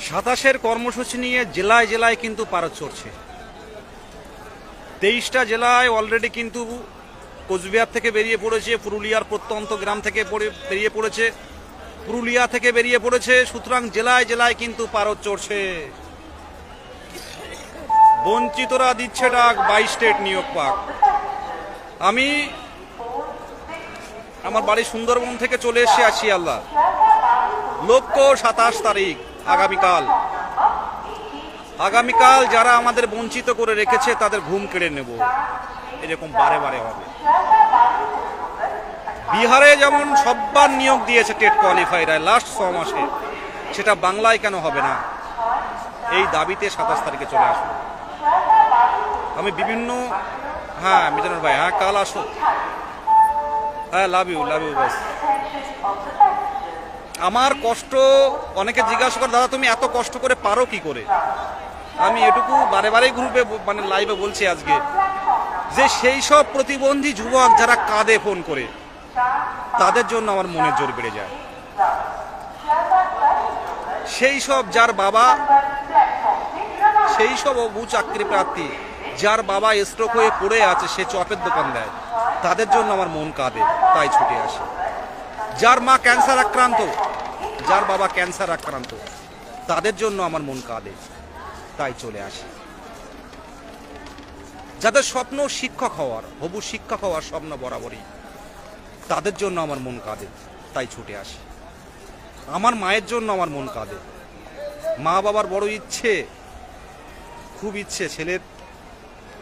27-এর কর্মসূচি নিয়ে জেলায় জেলায় কিন্তু পারদ চড়ছে। 23টা জেলায় অলরেডি কিন্তু কোচবিহার থেকে বেরিয়ে পড়েছে, পুরুলিয়ার প্রত্যন্ত গ্রাম থেকে বেরিয়ে পড়েছে, পুরুলিয়া থেকে বেরিয়ে পড়েছে। সুতরাং জেলায় জেলায় কিন্তু পারদ চড়ছে। বঞ্চিতরা দিচ্ছে ডাক 22 স্টেট নিয়োগ পাক। আমি আমার বাড়ি সুন্দরবন থেকে চলে এসে আছি আল্লাহ লক্ষ্য 27 তারিখ আগামীকাল যারা আমাদের বঞ্চিত করে রেখেছে তাদের ঘুম কেড়ে নেব। এরকম বারে বারে হবে। বিহারে যেমন সববার নিয়োগ দিয়েছে টেট কোয়ালিফাইড লাস্ট 6 মাসে, সেটা বাংলায় কেন হবে না? এই দাবিতে 27 তারিখে চলে আসুন। আমি বিভিন্ন মিজানুর ভাই কাল আসো। লাভ ইউ বাস। আমার কষ্ট অনেকে জিজ্ঞাসা করে, দাদা তুমি এত কষ্ট করে পারো কি করে? আমি এটুকু বারে বারে গ্রুপে লাইভে বলছি আজকে, যে সেই সব প্রতিবন্ধী যুবক যারা কাঁদে ফোন করে, তাদের জন্য আমার মনের জোর বেড়ে যায়। সেই সব যার বাবা, সেই সব বহু চাকরি প্রার্থী যার বাবা স্ট্রোক হয়ে পড়ে আছে, সে চপের দোকান দেয়, তাদের জন্য আমার মন কাঁদে, তাই ছুটে আসে। যার মা ক্যান্সার আক্রান্ত, যার বাবা ক্যান্সার আক্রান্ত, তাদের জন্য আমার মন কাঁদে, তাই চলে আসে। যাদের স্বপ্ন শিক্ষক হওয়ার, হবু শিক্ষক হওয়ার স্বপ্ন বরাবরই, তাদের জন্য আমার মন কাঁদে, তাই ছুটে আসে। আমার মায়ের জন্য আমার মন কাঁদে। মা বাবার বড় ইচ্ছে, খুব ইচ্ছে, ছেলের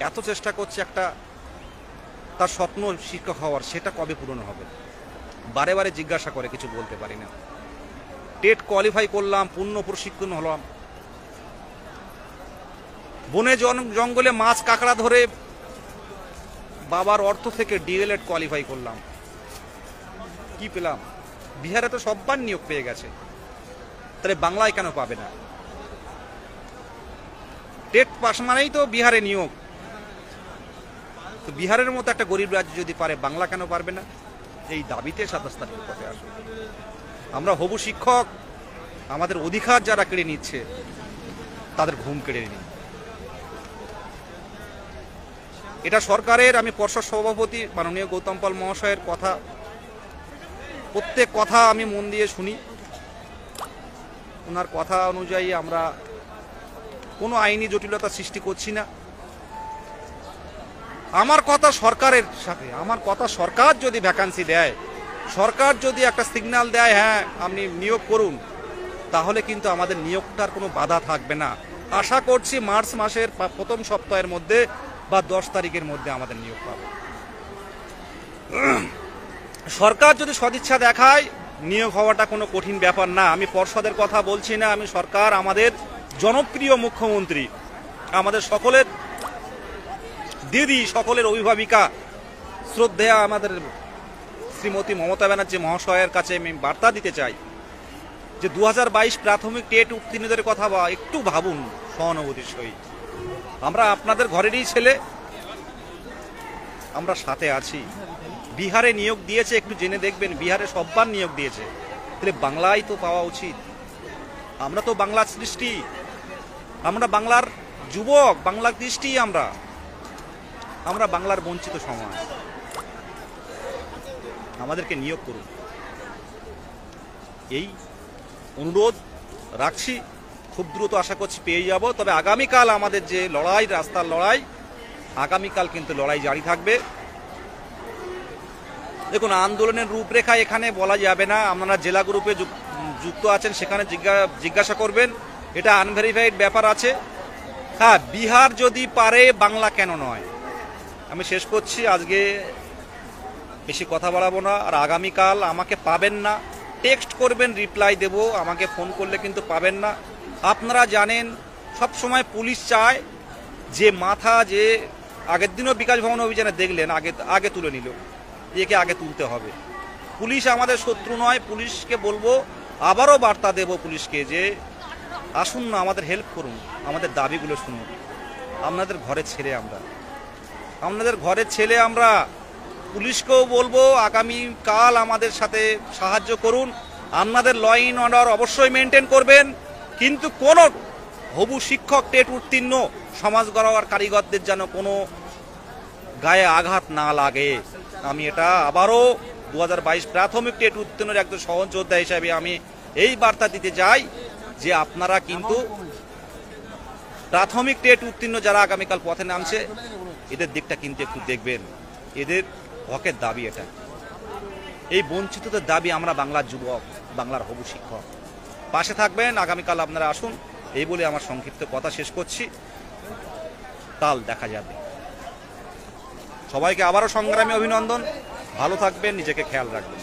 এত চেষ্টা করছে একটা তার স্বপ্ন শিক্ষক হওয়ার, সেটা কবে পূরণ হবে? বারে বারে জিজ্ঞাসা করে, কিছু বলতে পারি না। টেট কোয়ালিফাই করলাম, পূর্ণ প্রশিক্ষণ হলাম, বনে জঙ্গলে মাছ কাঁকড়া ধরে বাবার অর্থ থেকে ডিএলএড কোয়ালিফাই করলাম, কি পেলাম? বিহারে তো সববার নিয়োগ পেয়ে গেছে, তাহলে বাংলায় কেন পাবে না? টেট পাস মানেই তো বিহারে নিয়োগ। তো বিহারের মতো একটা গরিব রাজ্য যদি পারে, বাংলা কেন পারবে না? এই দাবিতে 27 তারিখের পথে আসুন। আমরা হবু শিক্ষক, আমাদের অধিকার যারা কেড়ে নিচ্ছে, তাদের ঘুম কেড়ে নিন। এটা সরকারের, আমি পর্ষদ সভাপতি মাননীয় গৌতম পাল মহাশয়ের কথা, প্রত্যেক কথা আমি মন দিয়ে শুনি। ওনার কথা অনুযায়ী আমরা কোনো আইনি জটিলতা সৃষ্টি করছি না। আমার কথা সরকারের সাথে, আমার কথা সরকার যদি ভ্যাকান্সি দেয়, সরকার যদি একটা সিগন্যাল দেয় হ্যাঁ আপনি নিয়োগ করুন, তাহলে কিন্তু আমাদের নিয়োগটার কোনো বাধা থাকবে না। আশা করছি মার্চ মাসের প্রথম সপ্তাহের মধ্যে বা 10 তারিখের মধ্যে আমাদের নিয়োগ পাবে। সরকার যদি সদিচ্ছা দেখায়, নিয়োগ হওয়াটা কোনো কঠিন ব্যাপার না। আমি পর্ষদের কথা বলছি না, আমি সরকার, আমাদের জনপ্রিয় মুখ্যমন্ত্রী, আমাদের সকলের দিদি, সকলের অভিভাবিকা, শ্রদ্ধেয়া আমাদের শ্রীমতী মমতা ব্যানার্জি মহাশয়ের কাছে আমি বার্তা দিতে চাই যে 2022 প্রাথমিক টেট উত্তীর্ণদের কথা একটু ভাবুন সহানুভূতির সহিত। আমরা আপনাদের ঘরেরই ছেলে, আমরা সাথে আছি। বিহারে নিয়োগ দিয়েছে, একটু জেনে দেখবেন, বিহারে সববার নিয়োগ দিয়েছে, তাহলে বাংলায় তো পাওয়া উচিত। আমরা তো বাংলার সৃষ্টি, আমরা বাংলার যুবক, বাংলার দৃষ্টি, আমরা বাংলার বঞ্চিত সমাজ। আমাদেরকে নিয়োগ করুন, এই অনুরোধ রাখছি। খুব দ্রুত আশা করছি পেয়ে যাব। তবে আগামীকাল আমাদের যে লড়াই, রাস্তার লড়াই, আগামীকাল কিন্তু লড়াই জারি থাকবে। দেখুন, আন্দোলনের রূপরেখা এখানে বলা যাবে না। আপনারা জেলা গ্রুপে যুক্ত আছেন, সেখানে জিজ্ঞাসা করবেন, এটা আনভেরিফাইড ব্যাপার আছে। হ্যাঁ, বিহার যদি পারে, বাংলা কেন নয়? আমি শেষ করছি, আজকে বেশি কথা বাড়াবো না। আর আগামীকাল আমাকে পাবেন না, টেক্সট করবেন, রিপ্লাই দেব। আমাকে ফোন করলে কিন্তু পাবেন না। আপনারা জানেন, সব সময় পুলিশ চায় যে মাথা, যে আগের দিনও বিকাশ ভবন অভিযানে দেখলেন, আগে তুলে নিল, একে আগে তুলতে হবে। পুলিশ আমাদের শত্রু নয়। পুলিশকে বলবো, আবারও বার্তা দেব পুলিশকে, যে আসুন না, আমাদের হেল্প করুন, আমাদের দাবিগুলো শুনুন। আপনাদের ঘরের ছেলে আমরা। পুলিশকেও বলবো, আগামীকাল আমাদের সাথে সাহায্য করুন। আপনাদের ল অ্যান্ড অর্ডার অবশ্যই মেনটেন করবেন। কিন্তু কোন হবু শিক্ষক টেট উত্তীর্ণ সমাজ গড়ার কারিগরদের যেন কোনো গায়ে আঘাত না লাগে। আমি এটা আবারও 2022 প্রাথমিক টেট উত্তীর্ণের একজন সহযোদ্ধা হিসাবে আমি এই বার্তা দিতে চাই যে আপনারা কিন্তু প্রাথমিক টেট উত্তীর্ণ যারা আগামীকাল পথে নামছে এদের দিকটা কিন্তু একটু দেখবেন। এদের হকের দাবি এটা, এই বঞ্চিতদের দাবি। আমরা বাংলার যুবক, বাংলার হবু শিক্ষক, পাশে থাকবেন। আগামীকাল আপনারা আসুন, এই বলে আমার সংক্ষিপ্ত কথা শেষ করছি। কাল দেখা যাবে। সবাইকে আবারও সংগ্রামী অভিনন্দন। ভালো থাকবেন, নিজেকে খেয়াল রাখবেন।